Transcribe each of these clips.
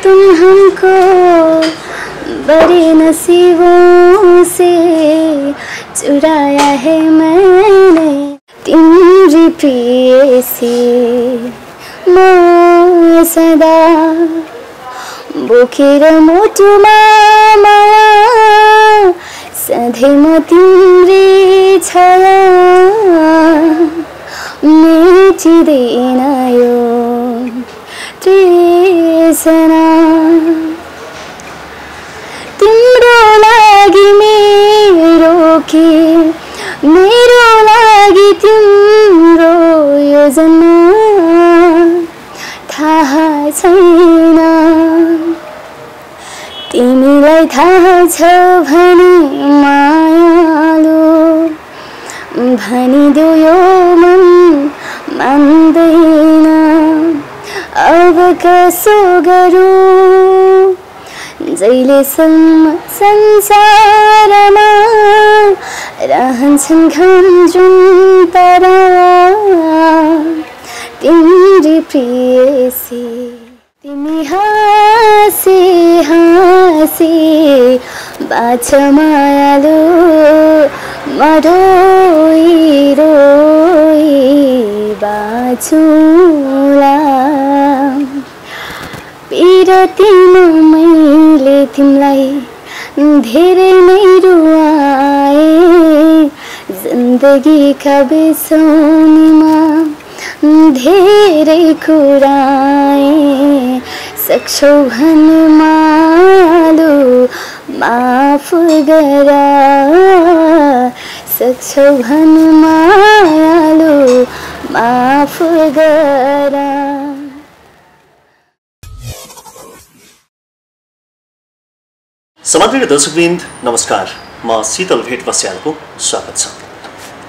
तुम हमको बड़े नसीबों से चुराया है मैंने तिम्री प्रेयसी म सदा बोकेर मुटुमा माया सधैँ म तिम्रै छाया मेटिँदैन यो तृष्णा तिम्रो लागि मेरो कि मेरो लागि तिम्रो यो जन्म थाहा छैन तिमीलाई थाहा छ भने मायालु भनिदेऊ यो मन मान्दैन अब कसो गरौँ जहिलेसम्म संसारमा रहन्छन् घाम जुन तारा तिम्री प्रेयसी तिमी हाँसी हाँसी बाँच मायालु म रोई रोई बाँचुला पिरतीमा मैले तिमीलाई धेरै नै रुवाए जिन्दगीका बिसौनीमा धेरै कुराए सक्छौ भने मायालु माफ गर सक्छौ भने मायालु माफ गर समादरणीय दर्शकवृन्द नमस्कार म शीतल भेट बस्यालको स्वागत छ।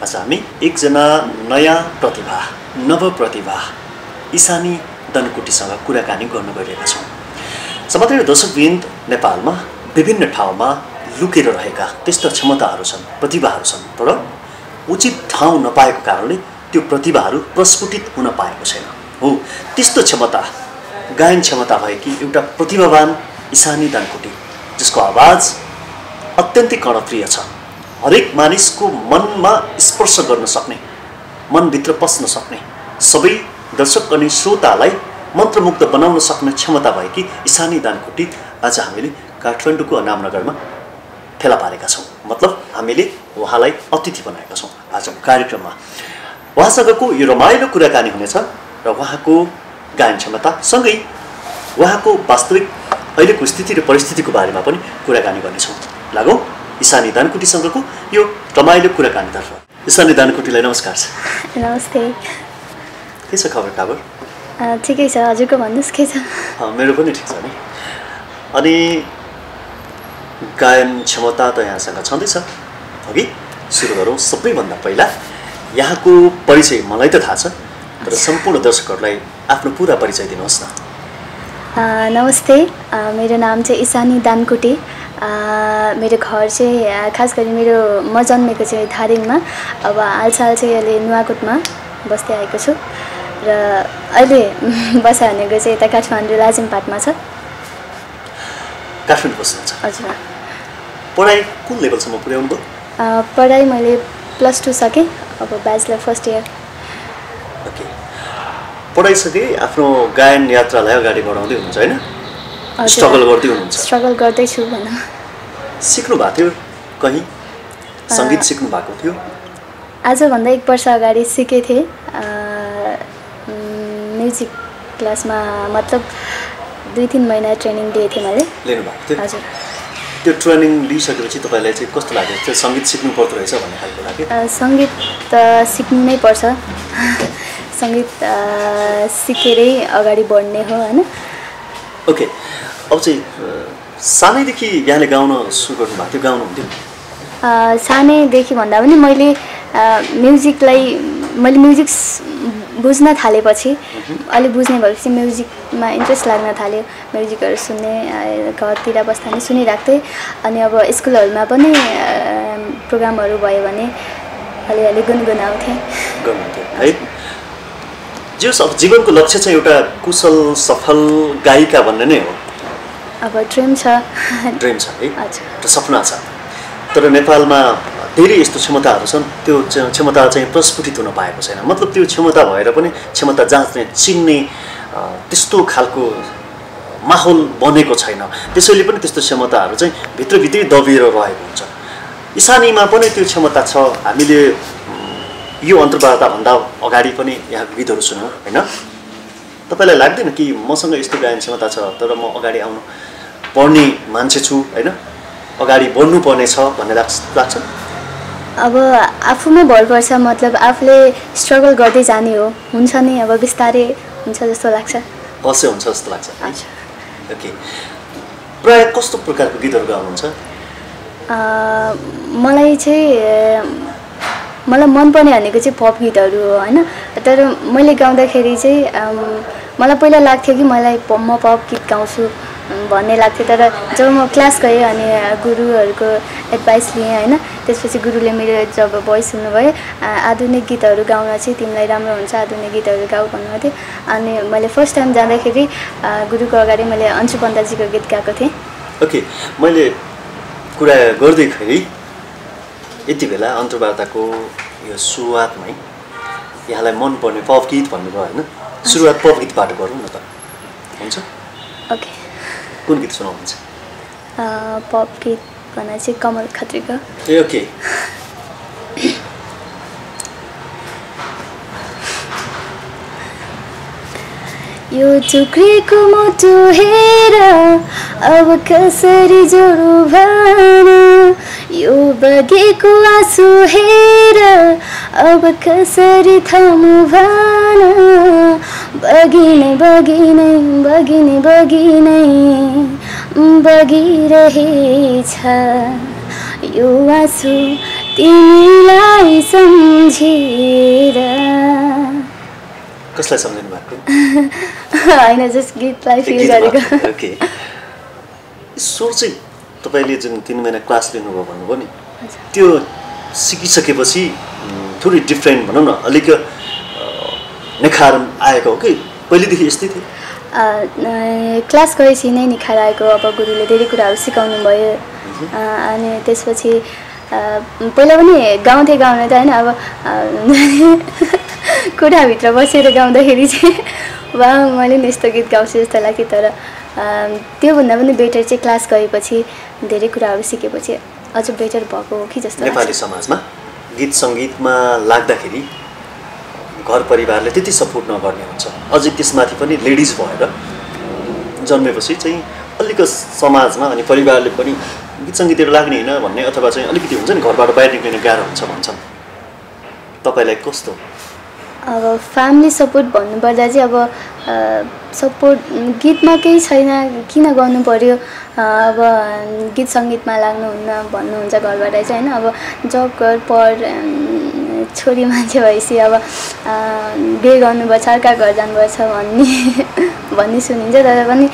आज हामी एकजना नयाँ प्रतिभा नव प्रतिभा इशानी दनकुटीसँग कुराकानी गर्न गइरहेका छौँ। समादरणीय दर्शकवृन्द नेपालमा विभिन्न ठाउँमा लुकेर रहेका त्यस्ता क्षमताहरू छन् प्रतिभाहरू छन् तर उचित ठाउँ नपाएको कारणले त्यो प्रतिभाहरू प्रस्फुटित हुन पाएको छैन। हो त्यस्तो क्षमता गायन क्षमता भएकी एउटा प्रतिभावान इशानी दनकुटी जिसको आवाज अत्यन्तै कर्णप्रिय छ हरेक मानिसको मनमा स्पर्श गर्न सक्ने मनभित्र पस्न सक्ने सबै दर्शक अनि श्रोतालाई मन्त्रमुग्ध बनाउन सक्ने क्षमता भएकी इशानी दनकुटी आज हामीले काठमाडौँको अनामनगरमा फेला पारेका छौँ। मतलब हामीले उहाँलाई अतिथि बनाएका छौँ आजको कार्यक्रममा। उहाँसँगको यो रमाइलो कुराकानी हुनेछ र उहाँको गायन क्षमता सँगै उहाँको वास्तविक अहिलेको स्थिति र परिस्थितिको बारेमा पनि कुराकानी गर्नेछौँ। लागौँ इशानी दनकुटीसँगको यो रमाइलो कुराकानीतर्फ। इशानी दनकुटीलाई नमस्कार छ। नमस्ते। के छ खबर काबर? ठिकै छ, हजुरको भन्नुहोस् के छ? मेरो पनि ठिक छ नि। अनि गायन क्षमता त यहाँसँग छँदैछ। अघि सुरु गरौँ। सबैभन्दा पहिला यहाँको परिचय मलाई त थाहा छ तर सम्पूर्ण दर्शकहरूलाई आफ्नो पुरा परिचय दिनुहोस् न। नमस्ते, मेरो नाम चाहिँ इशानी दानकुटी। मेरो घर चाहिँ खास गरी म जन्मेको चाहिँ धादिङमा, अब हालसाल चाहिँ अहिले नुवाकोटमा बस्दै आएको छु र अहिले बसा भनेको चाहिँ यता काठमाडौँ लाजिमपाटमा छ। काठमाडौँ बस्नुहुन्छ? हजुर। पढाइ कुन लेभलसम्म पुर्याउनु भयो? पढाइ मैले +2 सकेँ, अब ब्याचलर फर्स्ट इयर। ओके, पढाइसके आफ्नो गायन यात्रालाई अगाडि बढाउँदै हुनुहुन्छ होइन? स्ट्रगल गर्दै हुनुहुन्छ? स्ट्रगल गर्दैछु भनौँ। सिक्नु भएको थियो कहीँ सङ्गीत सिक्नु भएको थियो? आजभन्दा 1 वर्ष अगाडि सिकेँ थिएँ म्युजिक क्लासमा, मतलब 2-3 महिना ट्रेनिङ दिएको थिएँ मैले। लिनु भएको थियो? हजुर। त्यो ट्रेनिङ लिइसकेपछि तपाईँलाई चाहिँ कस्तो लाग्यो? त्यो सङ्गीत सिक्नु पर्दो रहेछ भन्ने खालको लाग्यो? सङ्गीत त सिक्नु नै पर्छ, सङ्गीत सिकेरै अगाडि बढ्ने हो होइन। ओके, अब चाहिँ सानैदेखि यहाँले गाउन सुरु गर्नुभएको थियो, गाउनुहुन्थ्यो? सानैदेखि भन्दा पनि मैले म्युजिक बुझ्न थालेपछि अलि बुझ्ने भएपछि म्युजिकमा इन्ट्रेस्ट लाग्न थाल्यो। म्युजिकहरू सुन्ने, घरतिर बस्दा पनि सुनिरहेको थिएँ। अनि अब स्कुलहरूमा पनि प्रोग्रामहरू भयो भने अलिअलि गुनगुनाउँथेँ। है जे अब जीवनको लक्ष्य चाहिँ एउटा कुशल सफल गायिका भन्ने नै हो अब ड्रिम छ है हजुर एउटा सपना छ तर नेपालमा धेरै यस्तो क्षमताहरू छन् त्यो क्षमता चाहिँ प्रस्फुटित हुन पाएको छैन मतलब त्यो क्षमता भएर पनि क्षमता जाँच्ने चिन्ने त्यस्तो खालको माहौल बनेको छैन त्यसैले पनि त्यस्तो क्षमताहरू चाहिँ भित्रभित्रै दबिएर रहेको हुन्छ इशानीमा पनि त्यो क्षमता छ हामीले यो अन्तर्वार्ताभन्दा अगाडि पनि यहाँको गीतहरू सुन्यौँ होइन तपाईँलाई लाग्दैन कि मसँग यस्तो गायन क्षमता छ तर म अगाडि आउनु पर्ने मान्छे छु होइन अगाडि बढ्नुपर्ने छ भन्ने लाग्छ अब आफूमा भर पर्छ मतलब आफूले स्ट्रगल गर्दै जाने हो हुन्छ नि अब बिस्तारै हुन्छ जस्तो लाग्छ अवश्य हुन्छ जस्तो लाग्छ ओके प्रायः कस्तो प्रकारको गीतहरू गाउनुहुन्छ मलाई चाहिँ मलाई मनपर्ने भनेको चाहिँ पप गीतहरू हो होइन तर मैले गाउँदाखेरि चाहिँ मलाई पहिला लाग्थ्यो कि म पप गीत गाउँछु भन्ने लाग्थ्यो तर जब म क्लास गएँ अनि गुरुहरूको एडभाइस लिएँ होइन त्यसपछि गुरुले मेरो जब भोइस सुन्नुभयो आधुनिक गीतहरू गाउन चाहिँ तिमीलाई राम्रो हुन्छ आधुनिक गीतहरू गाऊ भन्नुहुन्थ्यो अनि मैले फर्स्ट टाइम जाँदाखेरि गुरुको अगाडि मैले अन्शु पन्ताजीको गीत गाएको थिएँ ओके मैले कुरा गर्दैखेरि यति बेला अन्तर्वार्ताको यो सुरुवातमै यहाँलाई मनपर्ने पप गीत भन्नुभयो होइन सुरुवात पप गीतबाट गरौँ न त हुन्छ ओके कुन गीत सुनाउनुहुन्छ पप गीत भन्दा चाहिँ कमल खत्रीको ए ओके यो टुक्रेको मुटु हेर अब कसरी जोडु भन यो बगेको आँसु हेर अब कसरी थामु भन बगिनै बगिनै बगिनै बगिनै बगिरहेछ यो आँसु तिमीलाई सम्झेर कसलाई सम्झिनु भएको होइन जस्ट गीतलाई फिल गरेको ओके स्वर चाहिँ तपाईँले जुन 3 महिना क्लास लिनुभयो भन्नुभयो नि त्यो सिकिसकेपछि थोरै डिफ्रेन्ट भनौँ न अलिक निखार आएको हो कि पहिलेदेखि यस्तै थियो क्लास गएपछि नै निखार आएको अब गुरुले धेरै कुराहरू सिकाउनु भयो अनि त्यसपछि पहिला पनि गाउँथे गाउने त होइन अब कोठाभित्र बसेर गाउँदाखेरि चाहिँ वा मैले नि यस्तो गीत गाउँछु जस्तो लाग्थ्यो तर त्योभन्दा पनि बेटर चाहिँ क्लास गएपछि धेरै कुराहरू सिकेपछि अझ बेटर भएको हो कि जस्तो लाग्छ नेपाली समाजमा गीत सङ्गीतमा लाग्दाखेरि घर परिवारले त्यति सपोर्ट नगर्ने हुन्छ अझै त्यसमाथि पनि लेडिज भएर जन्मेपछि चाहिँ अलिक समाजमा अनि परिवारले पनि गीत सङ्गीतहरू लाग्ने होइन भन्ने अथवा चाहिँ अलिकति हुन्छ नि घरबाट बाहिर निक्लिन गाह्रो हुन्छ भन्छन् तपाईँलाई कस्तो अब फ्यामिली सपोर्ट भन्नुपर्दा चाहिँ अब सपोर्ट गीतमा केही छैन किन गर्नु पर्यो अब गीत सङ्गीतमा लाग्नुहुन्न भन्नुहुन्छ घरबाट चाहिँ होइन अब जब गर पढ छोरी मान्छे भएपछि अब बिहे गर्नुपर्छ अर्का घर जानुपर्छ भन्ने सुनिन्छ तर पनि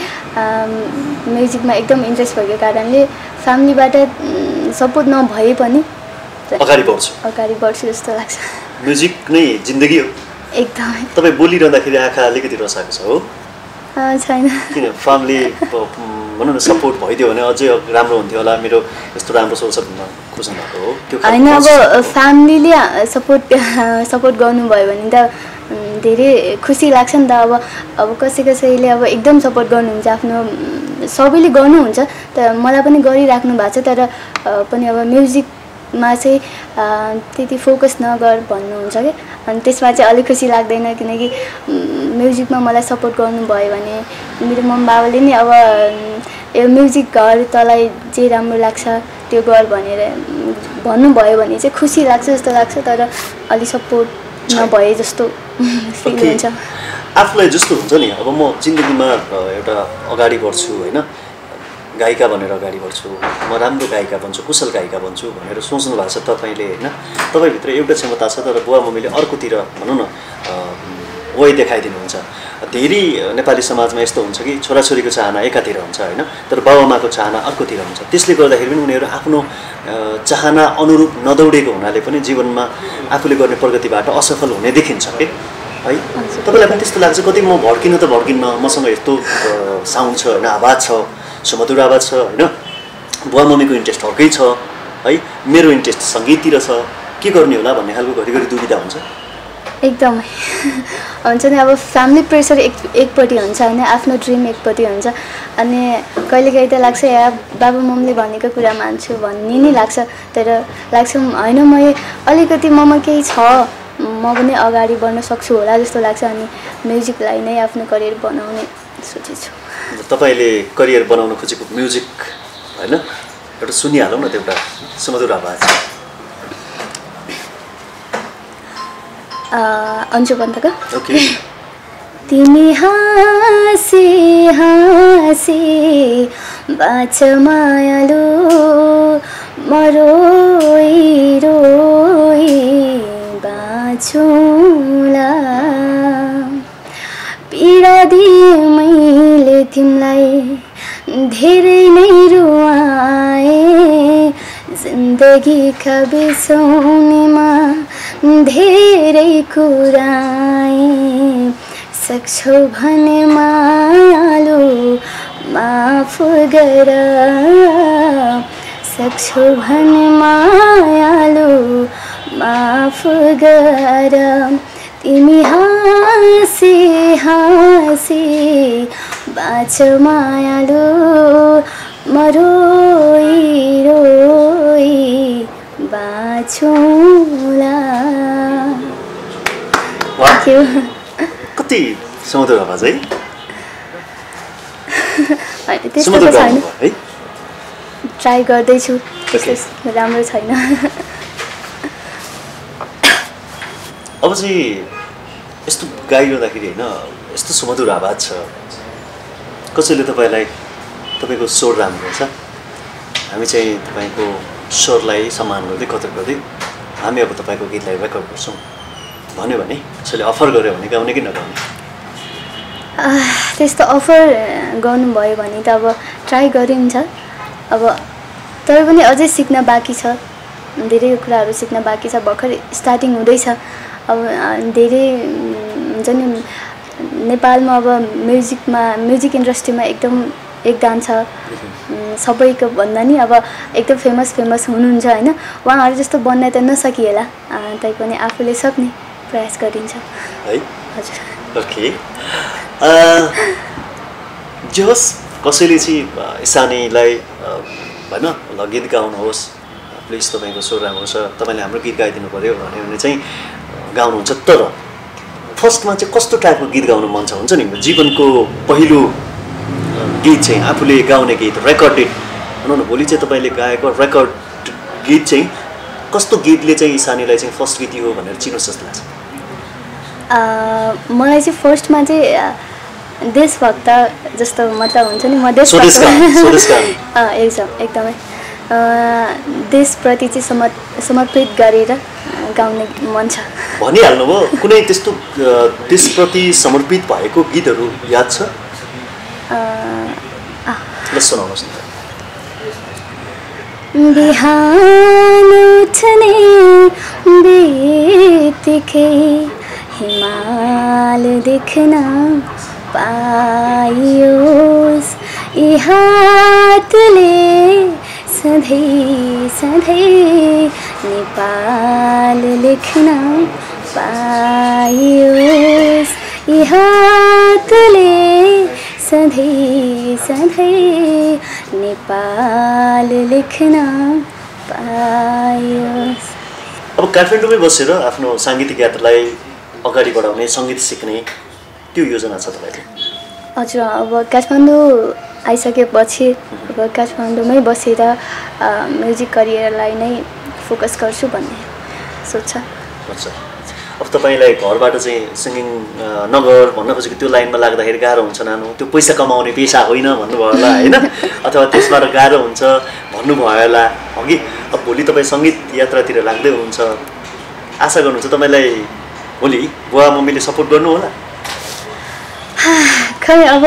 म्युजिकमा एकदम इन्ट्रेस्ट भएको कारणले फ्यामिलीबाट सपोर्ट नभए पनि अगाडि बढ्छु जस्तो लाग्छ म्युजिक नै जिन्दगी हो एकदमै तपाईँ बोलिरहँदाखेरि आँखा अलिकति रसाएको छ हो छैन किन फ्यामिली भनौँ न सपोर्ट भइदियो भने अझै राम्रो हुन्थ्यो होला मेरो यस्तो राम्रो सोच भन्न खोज्नु भएको हो त्यो होइन अब फ्यामिलीले सपोर्ट गर्नुभयो भने त धेरै खुसी लाग्छ नि त अब कसैले अब एकदम सपोर्ट गर्नुहुन्छ आफ्नो सबैले गर्नुहुन्छ तर मलाई पनि गरिराख्नु भएको छ तर पनि अब म्युजिकमा चाहिँ त्यति फोकस नगर भन्नुहुन्छ कि अनि त्यसमा चाहिँ अलिक खुसी लाग्दैन किनकि म्युजिकमा मलाई सपोर्ट गर्नुभयो भने मेरो मम्मी बाबाले नि अब यो म्युजिक गर तँलाई जे राम्रो लाग्छ त्यो गर भनेर भन्नुभयो भने चाहिँ खुसी लाग्छ जस्तो लाग्छ तर अलि सपोर्ट नभए जस्तो फिल हुन्छ आफूलाई जस्तो हुन्छ नि अब म जिन्दगीमा एउटा अगाडि बढ्छु होइन गायिका भनेर अगाडि बढ्छु म राम्रो गायिका बन्छु कुशल गायिका बन्छु भनेर सोच्नु भएको छ तपाईँले होइन तपाईँभित्र एउटा क्षमता छ तर बुवा मम्मीले अर्कोतिर भनौँ न वही देखाइदिनुहुन्छ धेरै नेपाली समाजमा यस्तो हुन्छ कि छोराछोरीको चाहना एकातिर हुन्छ होइन तर बाबाआमाको चाहना अर्कोतिर हुन्छ त्यसले गर्दाखेरि पनि उनीहरू आफ्नो चाहना अनुरूप नदौडेको हुनाले पनि जीवनमा आफूले गर्ने प्रगतिबाट असफल हुने देखिन्छ कि है तपाईँलाई पनि त्यस्तो लाग्छ कति म भड्किनु त भड्किन्न मसँग यस्तो साउन्ड छ होइन आवाज छ सुमधुर आवाज छ होइन, बुवा मम्मीको इन्ट्रेस्ट अर्कै छ है, मेरो इन्ट्रेस्ट सङ्गीततिर छ, के गर्ने होला भन्ने खालको घरिघरि दुविधा हुन्छ? एकदमै हुन्छ नि। अब फ्यामिली प्रेसर एकपट्टि हुन्छ होइन, आफ्नो ड्रिम एकपट्टि हुन्छ, अनि कहिलेकाहीँ त लाग्छ या बाबा मम्मीले भनेको कुरा मान्छु भन्ने नै लाग्छ, तर लाग्छ होइन म अलिकति ममा केही छ, म पनि अगाडि बढ्न सक्छु होला जस्तो लाग्छ, अनि म्युजिकलाई नै आफ्नो करियर बनाउने सोचेछु। तपाईँले करियर बनाउन खोजेको म्युजिक होइन, एउटा सुनिहालौँ न त, एउटा सुमधुर आवाज। अन्जु पन्तको ओके। तिमी हाँसी हाँसी बाँच मायालु, म रोई रोई बाँचुला, पीडा दिए मैले तिमीलाई धेरै नै रुवाए, जिन्दगीका बिसौनीमा धेरै कुराए, सक्छौ भने मायालु माफ गर, सक्छौ भने मायालु माफ गर, तिमी हाँसी हाँसी बाँच मायालु, म रोई रोई बाँचुला। कति सुमधुर आवाज है, त्यस्तो त छैन, ट्राई गर्दैछु, त्यस्तो राम्रो छैन। अब चाहिँ यस्तो गाइरहँदाखेरि होइन, यस्तो सुमधुर आवाज छ, कसैले तपाईँलाई तपाईँको स्वर राम्रो छ, हामी चाहिँ तपाईँको स्वरलाई सम्मान गर्दै कदर गर्दै हामी अब तपाईँको गीतलाई रेकर्ड गर्छौँ भन्यो भने, कसैले अफर गर्यो भने गाउने कि नगाउने? त्यस्तो अफर गर्नुभयो भने त अब ट्राई गरिन्छ, अब तर पनि अझै सिक्न बाँकी छ, धेरै कुराहरू सिक्न बाँकी छ, भर्खर स्टार्टिङ हुँदैछ। अब धेरै हुन्छ नि नेपालमा अब म्युजिक इन्डस्ट्रीमा एकदम योगदान छ, सबैको भन्दा नि अब एकदम फेमस हुनुहुन्छ होइन, उहाँहरू जस्तो बन्न त नसकिएला, तैपनि आफूले सक्ने प्रयास गरिन्छ है। हजुर। ओके। जे होस्, कसैले चाहिँ इसानीलाई होइन ल गीत गाउनुहोस् प्लिज, तपाईँको स्वर राम्रो छ, तपाईँले हाम्रो गीत गाइदिनु पऱ्यो भन्यो भने चाहिँ गाउनुहुन्छ, तर फर्स्टमा चाहिँ कस्तो टाइपको गीत गाउनु मन छ? हुन्छ नि, जीवनको पहिलो गीत चाहिँ आफूले गाउने गीत, रेकर्डेड भनौँ न, भोलि चाहिँ तपाईँले गाएको रेकर्ड गीत चाहिँ कस्तो गीतले चाहिँ इसानीलाई चाहिँ फर्स्ट गीत हो भनेर चिन्नुहोस् जस्तो लाग्छ? मलाई चाहिँ फर्स्टमा चाहिँ देशभक्त जस्तो मतलब हुन्छ नि, म एकदमै देशप्रति चाहिँ समर्पित गरेर गाउने मन छ। भनिहाल्नुभयो, कुनै त्यस्तो देशप्रति समर्पित भएको गीतहरू याद छ? सुनाउनुहोस् न। बिहान उठ्ने बित्तिकै हिमाल देख्न पाइयोस्, यी हातले सधैँ सधैँ नेपाल लेख्न पाइयोस्, यी हातले सधैँ सधैँ नेपाल लेख्न पाइयोस्। अब काठमाडौँमै बसेर आफ्नो साङ्गीतिक यात्रालाई अगाडि बढाउने, सङ्गीत सिक्ने त्यो योजना छ तपाईँको? हजुर, अब काठमाडौँ आइसकेपछि अब काठमाडौँमै बसेर म्युजिक करियरलाई नै फोकस गर्छु भन्ने सोच छ। अब तपाईँलाई घरबाट चाहिँ सिङ्गिङ नगर भन्न खोजेको त्यो लाइनमा लाग्दाखेरि गाह्रो हुन्छ नानु, त्यो पैसा कमाउने पेसा होइन भन्नुभयो होला होइन, अथवा त्यसबाट गाह्रो हुन्छ भन्नुभयो होला अघि। अब भोलि तपाईँ सङ्गीत यात्रातिर लाग्दै हुनुहुन्छ, आशा गर्नुहुन्छ तपाईँलाई भोलि बुवा मम्मीले सपोर्ट गर्नु होला? खै अब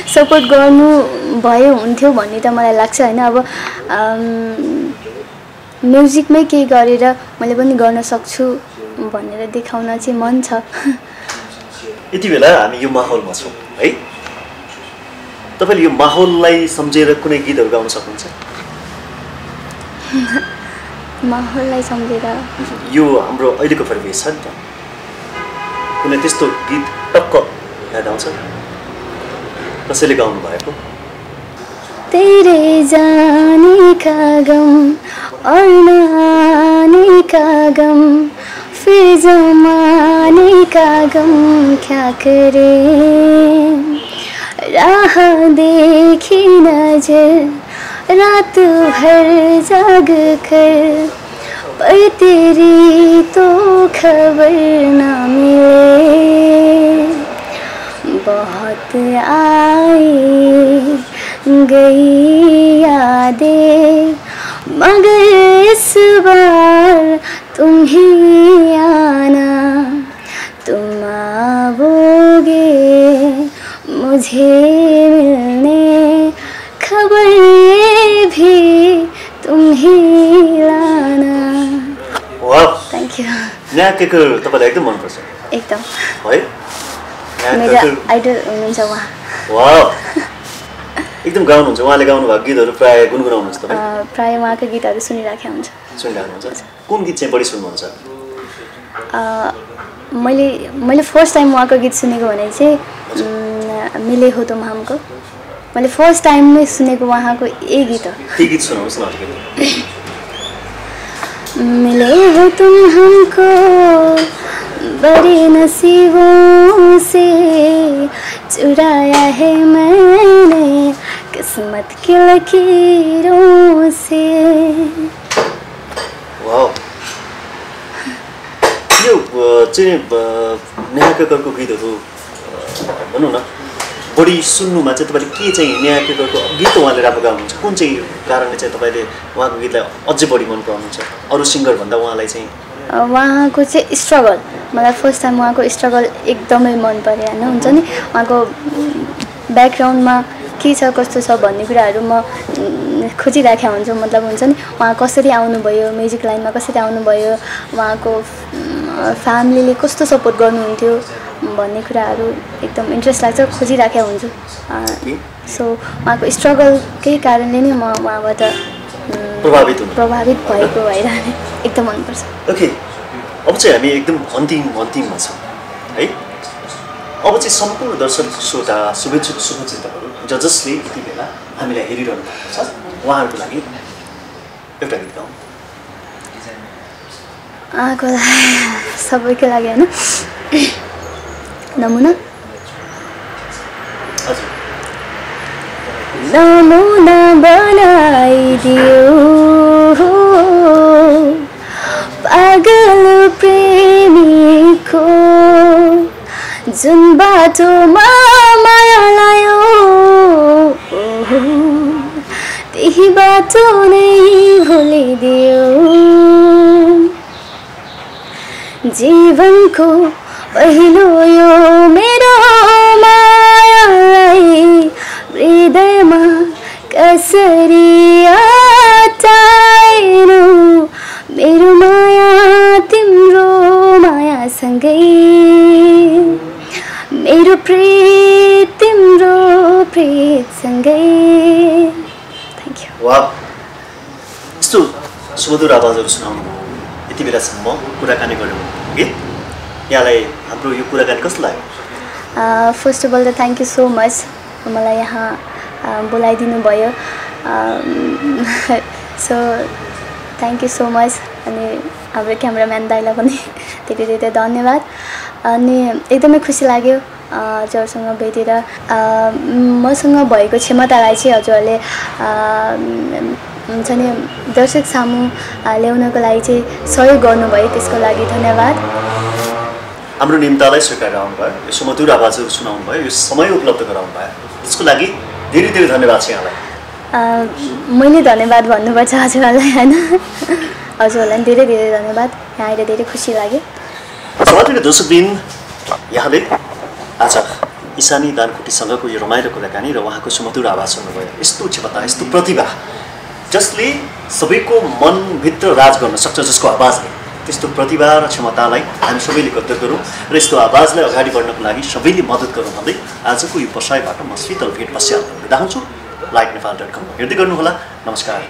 सपोर्ट गर्नु भयो हुन्थ्यो भन्ने त मलाई लाग्छ होइन। अब म्युजिकमै केही गरेर मैले पनि गर्न सक्छु भनेर देखाउन चाहिँ मन छ। यति बेला हामी यो माहौलमा छौँ है, तपाईले यो माहौललाई सम्झेर कुनै गीतहरू गाउन सक्नुहुन्छ? माहौललाई सम्झेर यो हाम्रो अहिलेको परिवेश छ नि त, कुनै त्यस्तो गीत टक्क याद आउँछ कसैले गाउनु भएको? तेरे जाने का गम और न आने का गम, फिर जमाने का गम क्या करे, राह देखी नजर रात भर जाग कर, पर तेरी तो खबर ना मिले, बहुत आई गई यादें मगर इस बार तुम ही आना, तुम आओगे मुझे मिलने, खबर भी तुम ही लाना। वाह, थ्याङ्क यू। यहाँ के तपाईलाई एकदम मन पर्छ? एकदम है, मेरो आइडल हुनुहुन्छ उहाँ। वाह, एकदम गाउनुहुन्छ। उहाँले गाउनु भएको गीतहरू प्राय गुनगुनाउनुहुन्छ तपाईँ? प्राय उहाँको गीतहरू सुनिराखेको हुन्छ। सुनिराख्नुहुन्छ? कुन गीत चाहिँ बढी सुन्नुहुन्छ? मैले फर्स्ट टाइम उहाँको गीत सुनेको भने चाहिँ मिले हो तुम हमको, मैले फर्स्ट टाइममै सुनेको उहाँको यही गीत हो। त्यही गीत सुनाउनुहोस् न अलिकति। मिले हो तुम हमको बड़े नसीबों से, चुराया है मैंने किस्मत की लकीरों से। वाह, यो चाहिँ नेहा केकरको गीतहरू भनौँ न बढी सुन्नुमा चाहिँ तपाईँले के चाहिँ नेहा केकरको गीत उहाँले राम्रो गाउनुहुन्छ, कुन चाहिँ कारणले चाहिँ तपाईँले उहाँको गीतलाई अझै बढी मन पराउनुहुन्छ अरू सिङ्गरभन्दा? उहाँलाई चाहिँ उहाँको चाहिँ स्ट्रगल, मलाई फर्स्ट टाइम उहाँको स्ट्रगल एकदमै मन पऱ्यो होइन। हुन्छ नि उहाँको ब्याकग्राउन्डमा के छ कस्तो छ भन्ने कुराहरू म खोजिराखेको हुन्छु। मतलब हुन्छ नि उहाँ कसरी आउनुभयो, म्युजिक लाइनमा कसरी आउनुभयो, उहाँको फ्यामिलीले कस्तो सपोर्ट गर्नुहुन्थ्यो भन्ने कुराहरू एकदम इन्ट्रेस्ट लाग्छ, खोजिराखेको हुन्छु। सो उहाँको स्ट्रगलकै कारणले नै म उहाँबाट प्रभावित भएको भएर एकदम मनपर्छ। ओके, अब चाहिँ हामी एकदम अन्तिममा छौँ है। अब चाहिँ सम्पूर्ण दर्शक श्रोता शुभचिन्तकहरू जसले यति बेला हामीलाई हेरिरहनु भएको छ उहाँहरूको लागि एउटा गीत गाउँ। उहाँको लागि सबैको लागि होइन, नमुना नमुना बनाइदियो पागल प्रेमीको, जुन बाटोमा माया लायो त्यही बाटो नै भुलिदियो, जीवनको पहिलो यो मेरो मायालाई हृदयमा कसरी अटाइनु, मेरो माया तिम्रो मायासँगै, मेरो प्रीत तिम्रो प्रीतसँगै। Thank you. वाह, यस्तो सुमधुर आवाजहरू सुनाउनु यति बेलासम्म कुराकानी गर्नु गीत यहाँलाई हाम्रो यो कुराकानी कस्तो लाग्यो? फर्स्ट अफ अल त थ्याङ्क यू सो मच मलाई यहाँ बोलाइदिनु भयो। So thank you so much. अनि हाम्रो क्यामेराम्यान दाइलाई पनि धेरै धेरै धन्यवाद। अनि एकदमै खुसी लाग्यो हजुरसँग भेटेर। मसँग भएको क्षमतालाई चाहिँ हजुरहरूले हुन्छ नि दर्शक सामु ल्याउनको लागि चाहिँ सहयोग गर्नुभयो, त्यसको लागि धन्यवाद। हाम्रो निम्तालाई स्वीकार गर्नुभयो, यो सुमधुर आवाजहरू सुनाउनु भयो, यो समय उपलब्ध गराउनु भयो, त्यसको लागि धेरै धेरै धन्यवाद छ यहाँलाई। मैले धन्यवाद भन्नुपर्छ हजुरहरूलाई होइन, हजुरहरूलाई धेरै धेरै धन्यवाद। यहाँ आएर धेरै खुसी लाग्यो। समाजका दर्शकवृन्द, यहाँले आज इशानी दानकुटीसँगको यो रमाइलो कुराकानी र उहाँको सुमधुर आवाज सुन्नुभयो। यस्तो क्षमता, यस्तो प्रतिभा जसले सबैको मनभित्र राज गर्न सक्छ, जसको आवाजले त्यस्तो प्रतिभा र क्षमतालाई हामी सबैले कदर गरौँ र यस्तो आवाजलाई अगाडि बढ्नको लागि सबैले मद्दत गरौँ भन्दै आजको यो बसाइबाट म शीतल भेट बस्याल बिदा हुन्छु। lightnepal.com हेर्दै गर्नुहोला। नमस्कार।